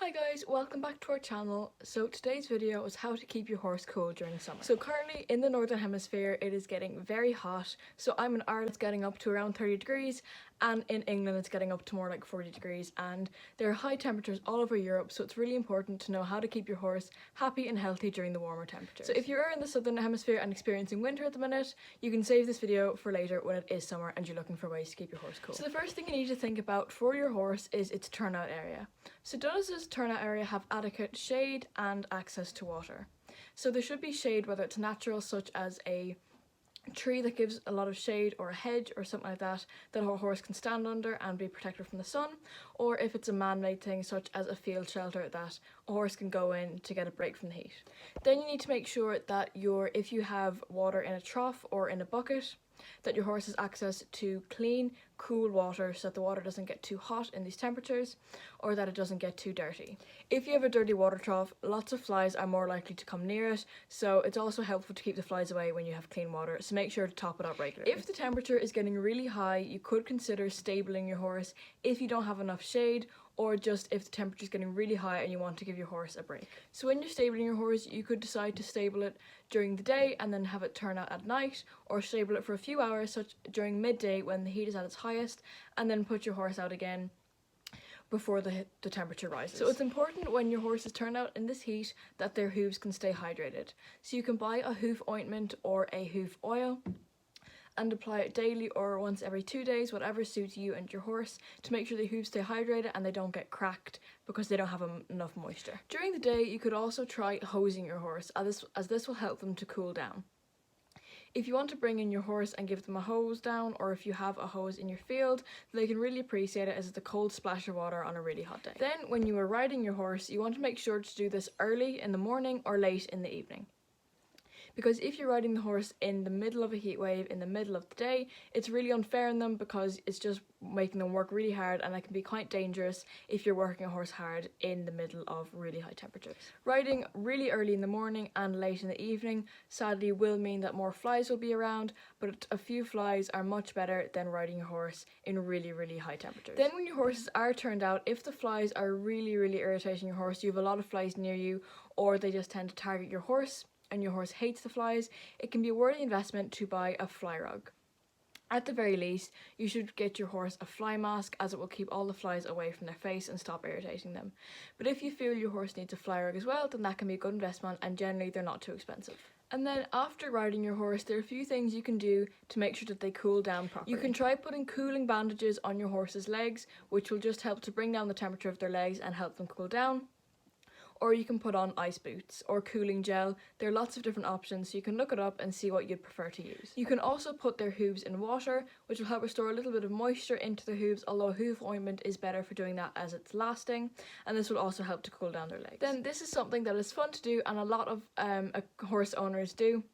Hi guys, welcome back to our channel. So today's video is how to keep your horse cool during summer. So currently in the northern hemisphere it is getting very hot. So I'm in Ireland, it's getting up to around 30 degrees, and in England it's getting up to more like 40 degrees, and there are high temperatures all over Europe, so it's really important to know how to keep your horse happy and healthy during the warmer temperatures. So if you're in the southern hemisphere and experiencing winter at the minute, you can save this video for later when it is summer and you're looking for ways to keep your horse cool. So the first thing you need to think about for your horse is its turnout area. So does this turnout area have adequate shade and access to water? So there should be shade, whether it's natural such as a tree that gives a lot of shade, or a hedge or something like that that a horse can stand under and be protected from the sun, or if it's a man-made thing such as a field shelter that a horse can go in to get a break from the heat. Then you need to make sure that if you have water in a trough or in a bucket, that your horse has access to clean, cool water so that the water doesn't get too hot in these temperatures, or that it doesn't get too dirty. If you have a dirty water trough, lots of flies are more likely to come near it, so it's also helpful to keep the flies away when you have clean water, so make sure to top it up regularly. If the temperature is getting really high, you could consider stabling your horse if you don't have enough shade, or just if the temperature is getting really high and you want to give your horse a break. So when you're stabling your horse, you could decide to stable it during the day and then have it turn out at night, or stable it for a few hours such during midday when the heat is at its highest, and then put your horse out again before the temperature rises. So it's important when your horses turn out in this heat that their hooves can stay hydrated. So you can buy a hoof ointment or a hoof oil and apply it daily or once every 2 days, whatever suits you and your horse, to make sure the hooves stay hydrated and they don't get cracked because they don't have enough moisture. During the day, you could also try hosing your horse, as this will help them to cool down. If you want to bring in your horse and give them a hose down, or if you have a hose in your field, they can really appreciate it as it's a cold splash of water on a really hot day. Then when you are riding your horse, you want to make sure to do this early in the morning or late in the evening. Because if you're riding the horse in the middle of a heat wave, in the middle of the day, it's really unfair on them because it's just making them work really hard, and it can be quite dangerous if you're working a horse hard in the middle of really high temperatures. Riding really early in the morning and late in the evening sadly will mean that more flies will be around, but a few flies are much better than riding a horse in really high temperatures. Then when your horses are turned out, if the flies are really irritating your horse, you have a lot of flies near you, or they just tend to target your horse, and your horse hates the flies, it can be a worthy investment to buy a fly rug. At the very least, you should get your horse a fly mask, as it will keep all the flies away from their face and stop irritating them. But if you feel your horse needs a fly rug as well, then that can be a good investment, and generally they're not too expensive. And then after riding your horse, there are a few things you can do to make sure that they cool down properly. You can try putting cooling bandages on your horse's legs, which will just help to bring down the temperature of their legs and help them cool down. Or you can put on ice boots or cooling gel. There are lots of different options, so you can look it up and see what you'd prefer to use. You can also put their hooves in water, which will help restore a little bit of moisture into the hooves, although hoof ointment is better for doing that as it's lasting, and this will also help to cool down their legs. Then this is something that is fun to do, and a lot of horse owners do,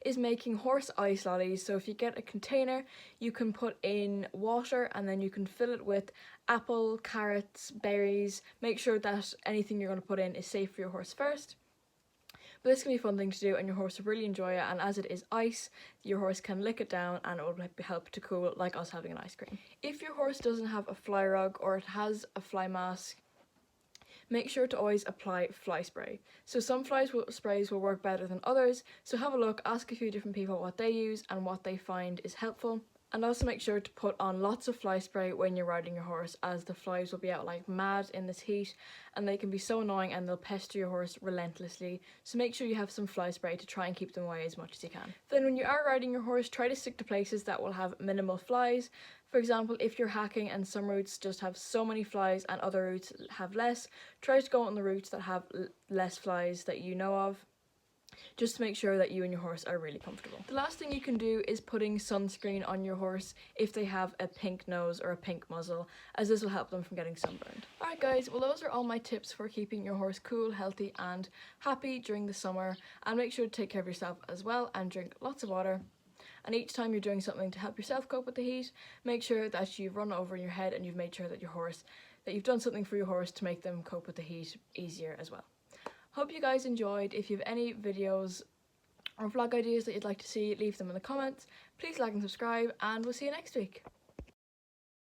is making horse ice lollies. So if you get a container, you can put in water and then you can fill it with apple, carrots, berries. Make sure that anything you're going to put in is safe for your horse first. But this can be a fun thing to do, and your horse will really enjoy it, and as it is ice, your horse can lick it down and it will help to cool, like us having an ice cream. If your horse doesn't have a fly rug or it has a fly mask, make sure to always apply fly spray. So some sprays will work better than others, so have a look, ask a few different people what they use and what they find is helpful. And also make sure to put on lots of fly spray when you're riding your horse, as the flies will be out like mad in this heat and they can be so annoying and they'll pester your horse relentlessly. So make sure you have some fly spray to try and keep them away as much as you can. Then when you are riding your horse, try to stick to places that will have minimal flies. For example, if you're hacking and some routes just have so many flies and other routes have less, try to go on the routes that have less flies that you know of, just to make sure that you and your horse are really comfortable. The last thing you can do is putting sunscreen on your horse if they have a pink nose or a pink muzzle, as this will help them from getting sunburned. Alright guys, well those are all my tips for keeping your horse cool, healthy and happy during the summer, and make sure to take care of yourself as well and drink lots of water. And each time you're doing something to help yourself cope with the heat, make sure that you've run over in your head and you've made sure that you've done something for your horse to make them cope with the heat easier as well. Hope you guys enjoyed. If you have any videos or vlog ideas that you'd like to see, leave them in the comments. Please like and subscribe, and we'll see you next week.